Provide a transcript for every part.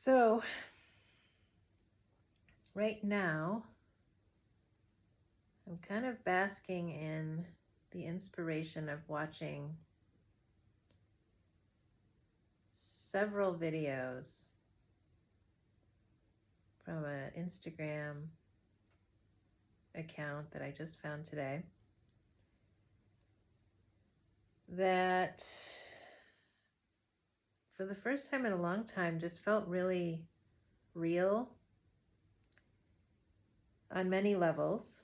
So right now, I'm kind of basking in the inspiration of watching several videos from an Instagram account that I just found today that for the first time in a long time just felt really real on many levels.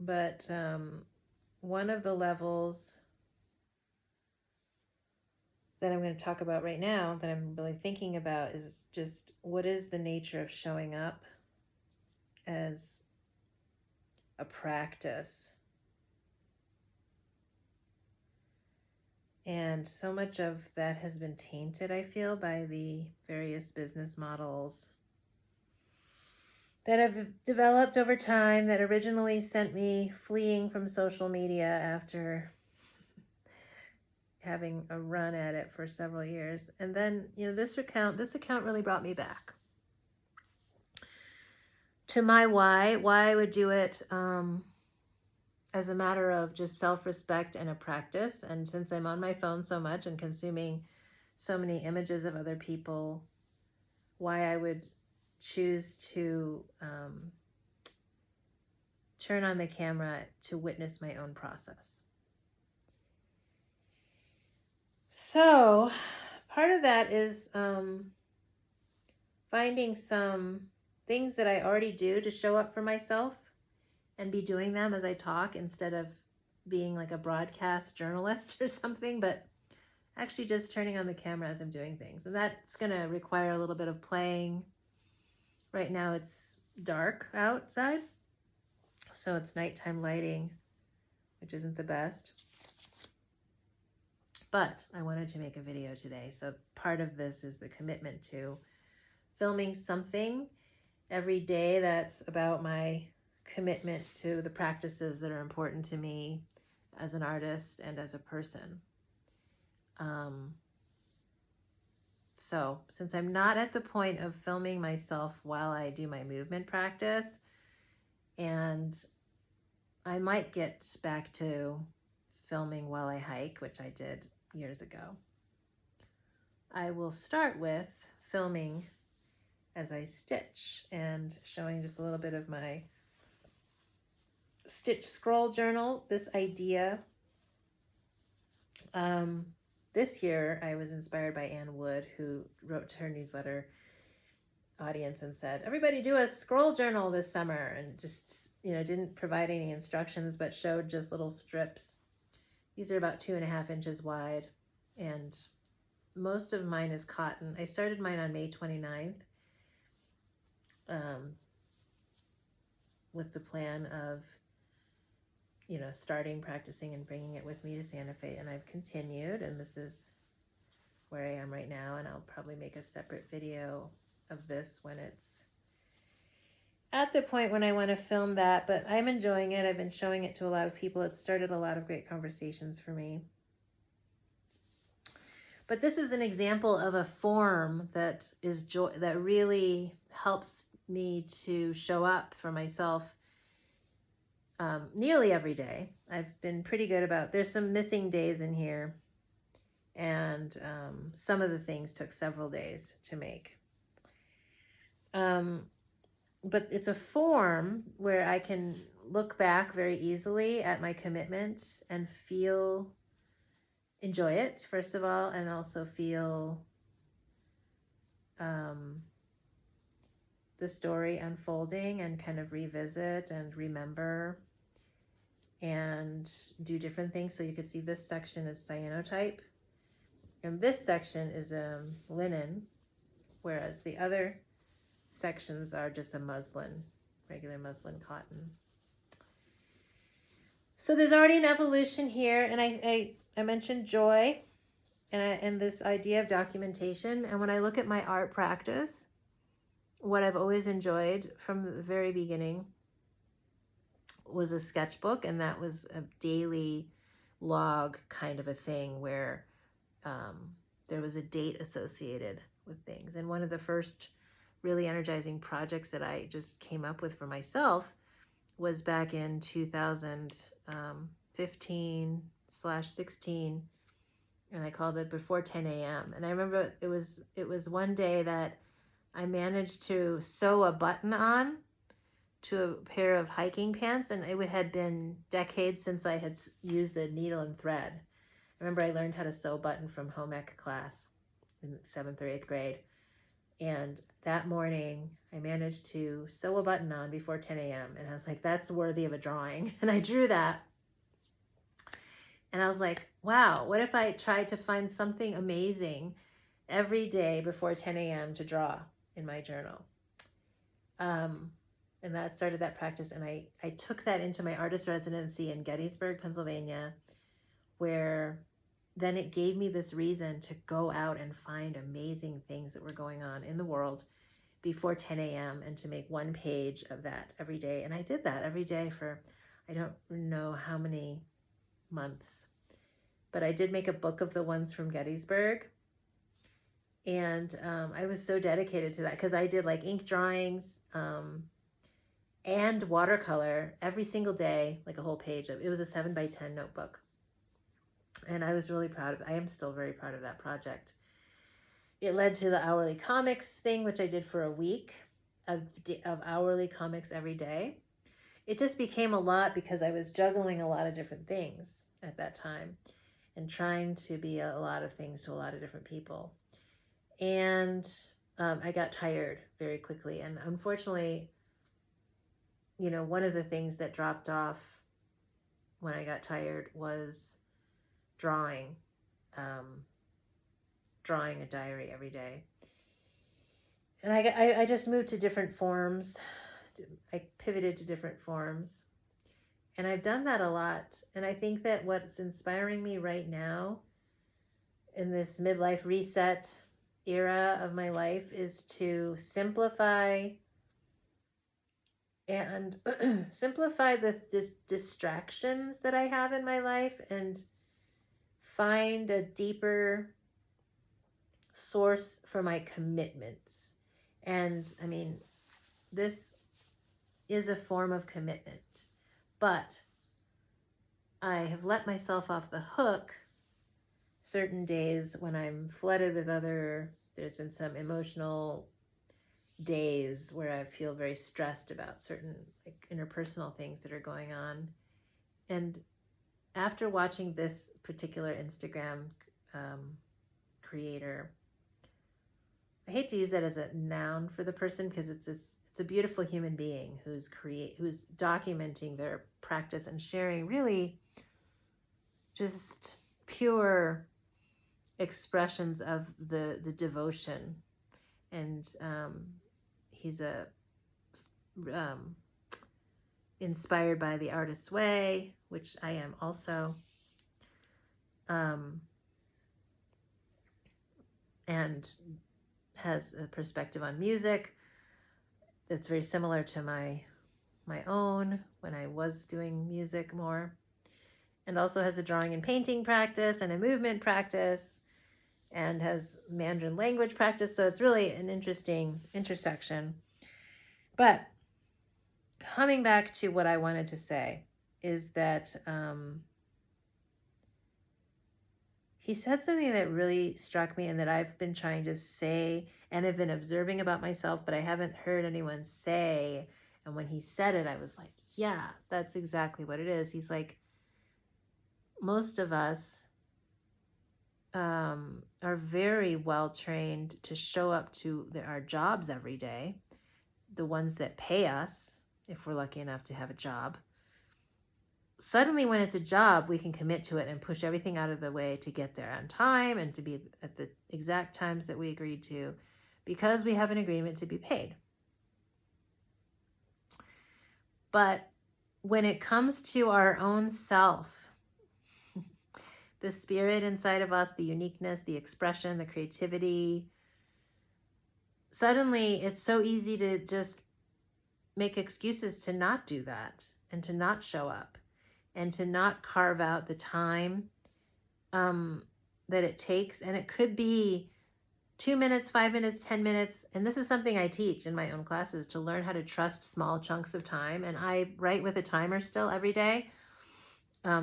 But one of the levels that I'm going to talk about right now that I'm really thinking about is just what is the nature of showing up as a practice. And so much of that has been tainted, I feel, by the various business models that have developed over time that originally sent me fleeing from social media after having a run at it for several years. And then, this account really brought me back to my why I would do it as a matter of just self-respect and a practice. And since I'm on my phone so much and consuming so many images of other people, why I would choose to turn on the camera to witness my own process. So part of that is finding some things that I already do to show up for myself and be doing them as I talk instead of being like a broadcast journalist or something, but actually just turning on the camera as I'm doing things. And that's going to require a little bit of playing. Right now it's dark outside, so it's nighttime lighting, which isn't the best. But I wanted to make a video today, so part of this is the commitment to filming something every day that's about my commitment to the practices that are important to me as an artist and as a person. So since I'm not at the point of filming myself while I do my movement practice, and I might get back to filming while I hike, which I did years ago, I will start with filming as I stitch and showing just a little bit of my stitch scroll journal. This idea, this year I was inspired by Anne Wood, who wrote to her newsletter audience and said, everybody do a scroll journal this summer, and just, didn't provide any instructions, but showed just little strips. These are about 2.5 inches wide, and most of mine is cotton. I started mine on May 29th with the plan of starting practicing and bringing it with me to Santa Fe, and I've continued, and this is where I am right now, and I'll probably make a separate video of this when it's at the point when I want to film that, but I'm enjoying it. I've been showing it to a lot of people. It's started a lot of great conversations for me. But this is an example of a form that is joy, that really helps me to show up for myself nearly every day. I've been pretty good about, there's some missing days in here, and some of the things took several days to make. But it's a form where I can look back very easily at my commitment and enjoy it, first of all, and also feel the story unfolding and kind of revisit and remember and do different things. So you could see this section is cyanotype, and this section is linen, whereas the other sections are just a muslin, regular muslin cotton. So there's already an evolution here, and I mentioned joy and this idea of documentation. And when I look at my art practice, what I've always enjoyed from the very beginning was a sketchbook, and that was a daily log kind of a thing where there was a date associated with things. And one of the first really energizing projects that I just came up with for myself was back in 2015/16, and I called it Before 10 a.m. And I remember it was one day that I managed to sew a button on to a pair of hiking pants, and it had been decades since I had used a needle and thread. I remember I learned how to sew a button from home ec class in 7th or 8th grade. And that morning, I managed to sew a button on before 10 a.m. And I was like, that's worthy of a drawing. And I drew that. And I was like, wow, what if I tried to find something amazing every day before 10 a.m. to draw in my journal? And that started that practice. And I took that into my artist residency in Gettysburg, Pennsylvania, where then it gave me this reason to go out and find amazing things that were going on in the world before 10 a.m. and to make one page of that every day. And I did that every day for, I don't know how many months, but I did make a book of the ones from Gettysburg. And I was so dedicated to that because I did like ink drawings and watercolor every single day, like a whole page of it. Was a 7x10 notebook. And I was really proud of, I am still very proud of that project. It led to the hourly comics thing, which I did for a week of hourly comics every day. It just became a lot because I was juggling a lot of different things at that time and trying to be a lot of things to a lot of different people. And I got tired very quickly. And unfortunately, you know, one of the things that dropped off when I got tired was drawing a diary every day. And I just moved to different forms. I pivoted to different forms. And I've done that a lot. And I think that what's inspiring me right now in this midlife reset era of my life is to simplify and simplify the distractions that I have in my life and find a deeper source for my commitments. And I mean, this is a form of commitment, but I have let myself off the hook certain days when I'm flooded with there's been some emotional days where I feel very stressed about certain like interpersonal things that are going on. And after watching this particular Instagram creator, I hate to use that as a noun for the person because it's a beautiful human being who's documenting their practice and sharing really just pure expressions of the devotion. And he's inspired by the artist's way, which I am also, and has a perspective on music that's very similar to my own when I was doing music more, and also has a drawing and painting practice and a movement practice and has Mandarin language practice. So it's really an interesting intersection. But coming back to what I wanted to say is that he said something that really struck me and that I've been trying to say and have been observing about myself, but I haven't heard anyone say. And when he said it, I was like, yeah, that's exactly what it is. He's like, most of us are very well trained to show up to our jobs every day, the ones that pay us, if we're lucky enough to have a job. Suddenly, when it's a job, we can commit to it and push everything out of the way to get there on time and to be at the exact times that we agreed to because we have an agreement to be paid. But when it comes to our own self, the spirit inside of us, the uniqueness, the expression, the creativity, suddenly it's so easy to just make excuses to not do that and to not show up and to not carve out the time that it takes, and it could be 2 minutes, 5 minutes, 10 minutes. And this is something I teach in my own classes, to learn how to trust small chunks of time. And I write with a timer still every day.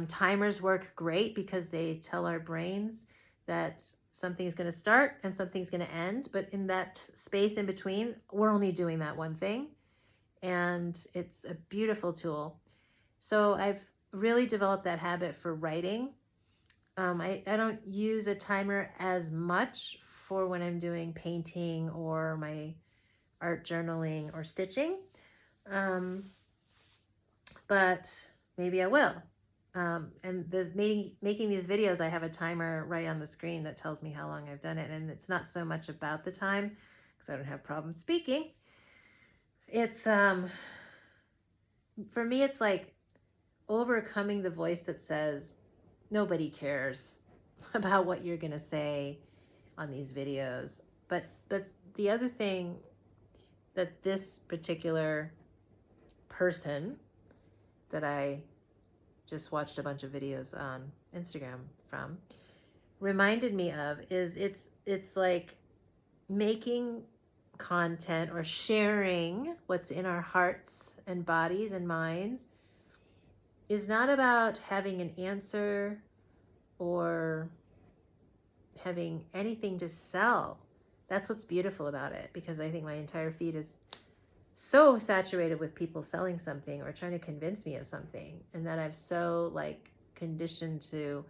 Timers work great because they tell our brains that something's going to start and something's going to end. But in that space in between, we're only doing that one thing. And it's a beautiful tool. So I've really developed that habit for writing. I don't use a timer as much for when I'm doing painting or my art journaling or stitching. But maybe I will. And making these videos, I have a timer right on the screen that tells me how long I've done it. And it's not so much about the time, because I don't have problem speaking. It's, for me, it's like overcoming the voice that says, nobody cares about what you're going to say on these videos. But the other thing that this particular person that I just watched a bunch of videos on Instagram from reminded me of is it's like making content or sharing what's in our hearts and bodies and minds is not about having an answer or having anything to sell. That's what's beautiful about it, because I think my entire feed is so saturated with people selling something or trying to convince me of something, and that I've so like conditioned to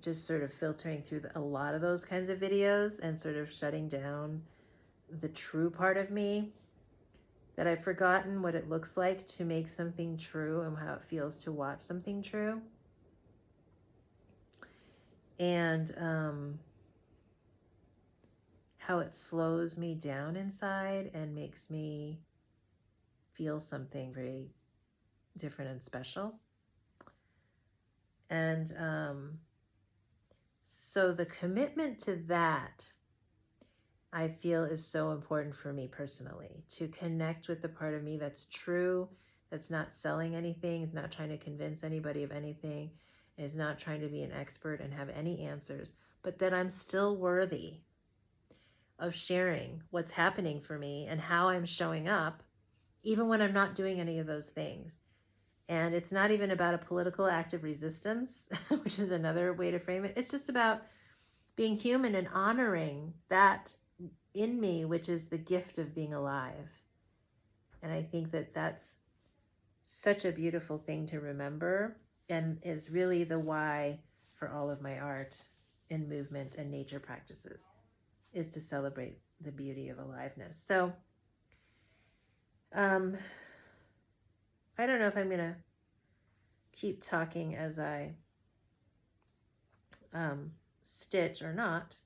just sort of filtering through a lot of those kinds of videos and sort of shutting down the true part of me, that I've forgotten what it looks like to make something true and how it feels to watch something true. And how it slows me down inside and makes me feel something very different and special. And so the commitment to that, I feel, is so important for me personally, to connect with the part of me that's true, that's not selling anything, is not trying to convince anybody of anything, is not trying to be an expert and have any answers, but that I'm still worthy of sharing what's happening for me and how I'm showing up, even when I'm not doing any of those things. And it's not even about a political act of resistance, which is another way to frame it. It's just about being human and honoring that in me, which is the gift of being alive. And I think that that's such a beautiful thing to remember, and is really the why for all of my art and movement and nature practices, is to celebrate the beauty of aliveness. So I don't know if I'm going to keep talking as I stitch or not,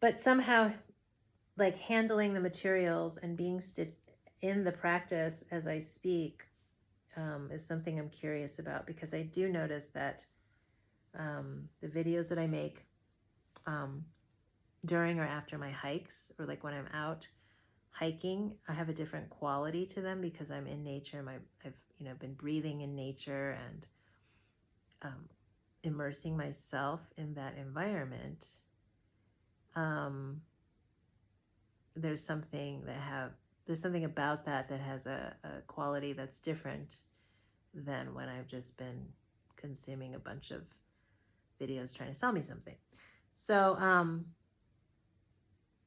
but somehow like handling the materials and being in the practice as I speak is something I'm curious about, because I do notice that the videos that I make during or after my hikes, or like when I'm out hiking, I have a different quality to them because I'm in nature. I've been breathing in nature and immersing myself in that environment. There's something about that has a quality that's different than when I've just been consuming a bunch of videos trying to sell me something. So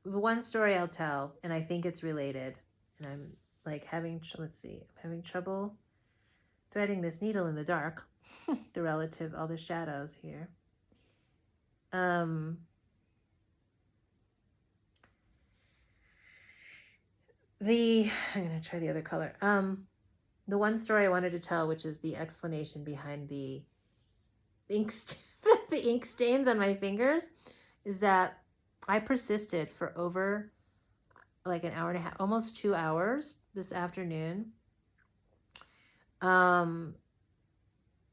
the one story I'll tell, and I think it's related, and I'm like having trouble threading this needle in the dark, all the shadows here. I'm going to try the other color. The one story I wanted to tell, which is the explanation behind the ink stains on my fingers, is that I persisted for over like an hour and a half, almost 2 hours this afternoon.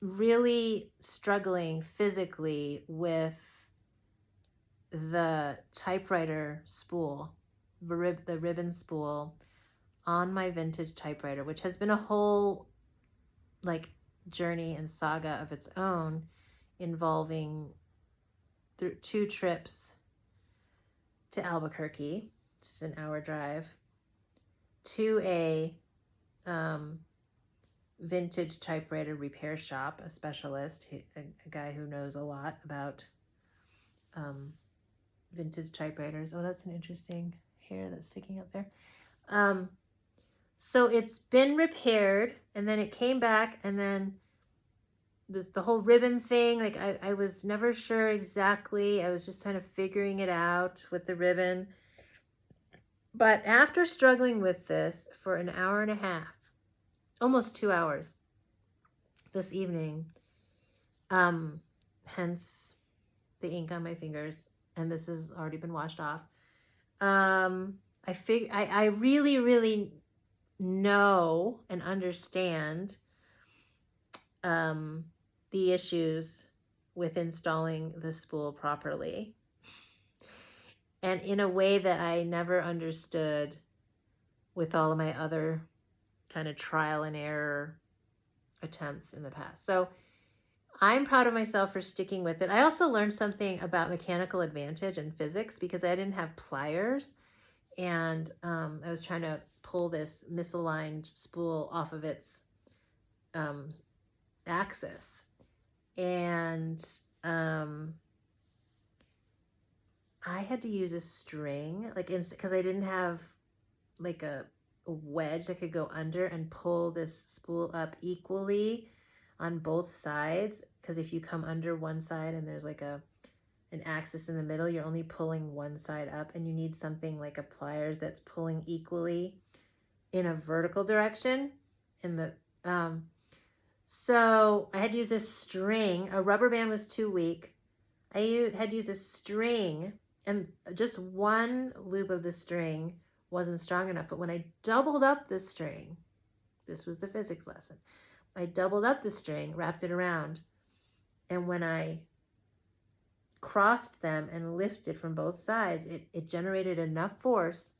Really struggling physically with the typewriter spool, the ribbon spool on my vintage typewriter, which has been a whole like journey and saga of its own, involving 2 trips to Albuquerque, just an hour drive, to a vintage typewriter repair shop, a specialist, a guy who knows a lot about vintage typewriters. Oh, that's an interesting hair that's sticking up there. So it's been repaired, and then it came back, and then the whole ribbon thing, like I was never sure exactly. I was just kind of figuring it out with the ribbon. But after struggling with this for an hour and a half, almost 2 hours this evening, hence the ink on my fingers, and this has already been washed off. I really, really know and understand the issues with installing the spool properly, and in a way that I never understood with all of my other kind of trial and error attempts in the past. So I'm proud of myself for sticking with it. I also learned something about mechanical advantage and physics because I didn't have pliers, and I was trying to pull this misaligned spool off of its axis, and I had to use a string, like, because I didn't have like a wedge that could go under and pull this spool up equally on both sides. Because if you come under one side and there's like an axis in the middle, you're only pulling one side up, and you need something like a pliers that's pulling equally in a vertical direction. So I had to use a string. A rubber band was too weak. I had to use a string, and just one loop of the string wasn't strong enough. But when I doubled up the string, this was the physics lesson. I doubled up the string, wrapped it around, and when I crossed them and lifted from both sides, it generated enough force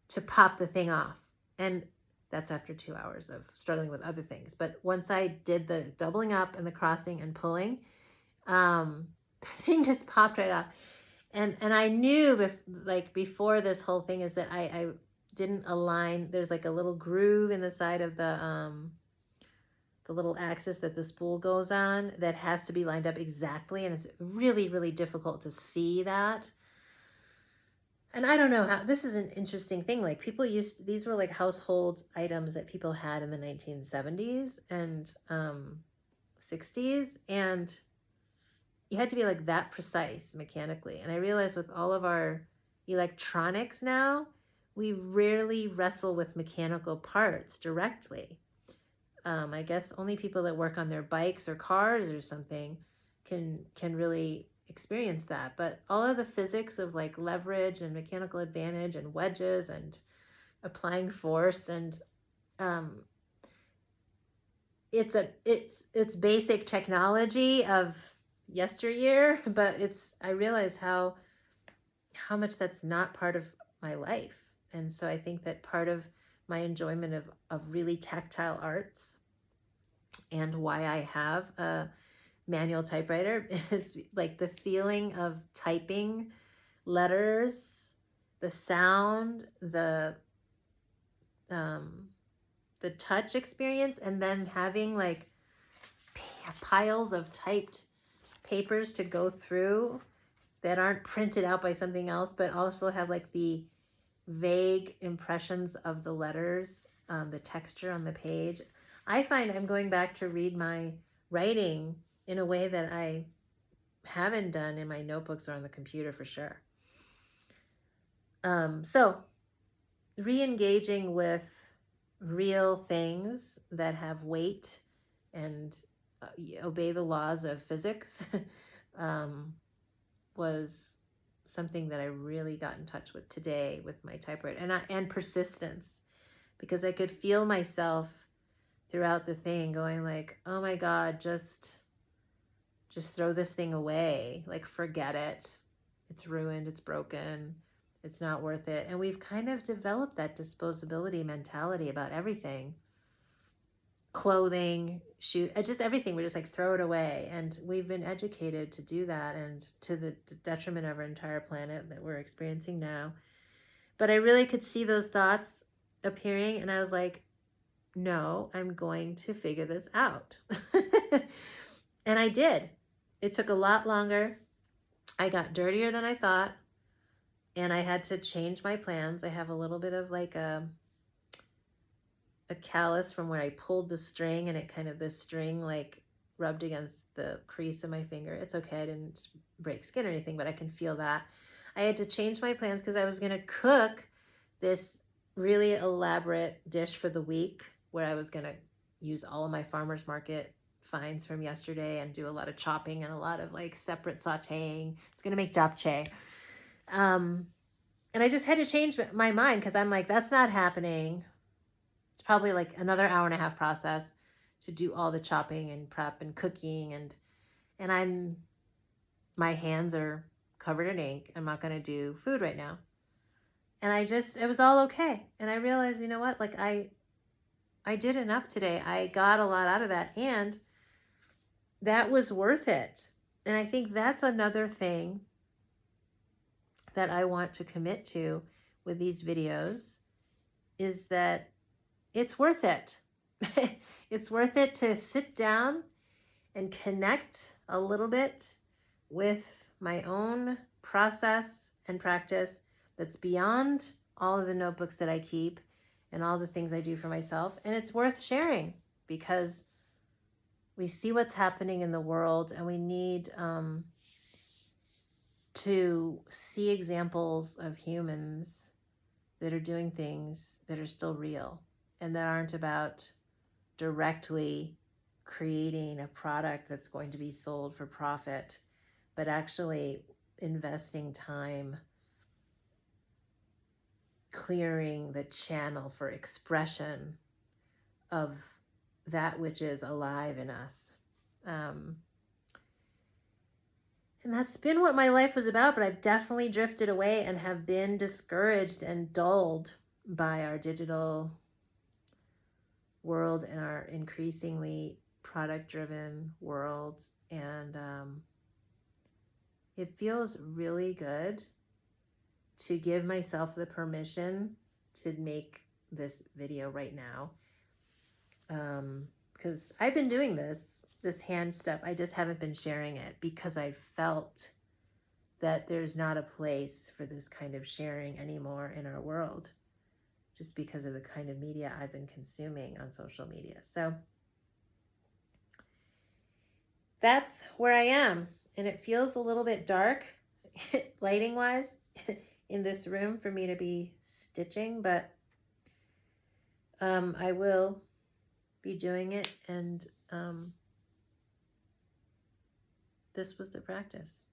to pop the thing off. And that's after 2 hours of struggling with other things. But once I did the doubling up and the crossing and pulling, the thing just popped right off. And I knew before this whole thing is that I didn't align. There's like a little groove in the side of the little axis that the spool goes on that has to be lined up exactly. And it's really, really difficult to see that. And I don't know how, this is an interesting thing. Like, these were like household items that people had in the 1970s and 60s. And you had to be like that precise mechanically. And I realized with all of our electronics now, we rarely wrestle with mechanical parts directly. I guess only people that work on their bikes or cars or something can really experience that. But all of the physics of like leverage and mechanical advantage and wedges and applying force, and it's basic technology of yesteryear, but I realize how much that's not part of my life. And so I think that part of my enjoyment of really tactile arts and why I have a manual typewriter is like the feeling of typing letters, the sound, the touch experience, and then having like piles of typed papers to go through that aren't printed out by something else, but also have like the vague impressions of the letters, the texture on the page. I find I'm going back to read my writing in a way that I haven't done in my notebooks or on the computer for sure. So re-engaging with real things that have weight and obey the laws of physics was something that I really got in touch with today with my typewriter, and persistence, because I could feel myself throughout the thing going like, oh my God, just throw this thing away. Like, forget it. It's ruined. It's broken. It's not worth it. And we've kind of developed that disposability mentality about everything. clothing, shoe, just everything. We just like throw it away. And we've been educated to do that, and to the detriment of our entire planet that we're experiencing now. But I really could see those thoughts appearing, and I was like, no, I'm going to figure this out. And I did. It took a lot longer. I got dirtier than I thought, and I had to change my plans. I have a little bit of like a callus from where I pulled the string, and it kind of, the string like rubbed against the crease of my finger. It's okay. I didn't break skin or anything, but I can feel that. I had to change my plans because I was going to cook this really elaborate dish for the week, where I was going to use all of my farmer's market finds from yesterday and do a lot of chopping and a lot of like separate sauteing. It's going to make japchae. And I just had to change my mind, because I'm like, that's not happening. It's probably like another hour and a half process to do all the chopping and prep and cooking, and my hands are covered in ink. I'm not going to do food right now. And it was all okay. And I realized, you know what? Like I did enough today. I got a lot out of that, and that was worth it. And I think that's another thing that I want to commit to with these videos, is that it's worth it. It's worth it to sit down and connect a little bit with my own process and practice that's beyond all of the notebooks that I keep and all the things I do for myself. And it's worth sharing, because we see what's happening in the world, and we need to see examples of humans that are doing things that are still real, and that aren't about directly creating a product that's going to be sold for profit, but actually investing time clearing the channel for expression of that which is alive in us. And that's been what my life was about, but I've definitely drifted away and have been discouraged and dulled by our digital world and our increasingly product-driven world. And it feels really good to give myself the permission to make this video right now. Because I've been doing this hand stuff. I just haven't been sharing it, because I felt that there's not a place for this kind of sharing anymore in our world, just because of the kind of media I've been consuming on social media. So that's where I am. And it feels a little bit dark, lighting wise, in this room for me to be stitching, but I will be doing it. And this was the practice.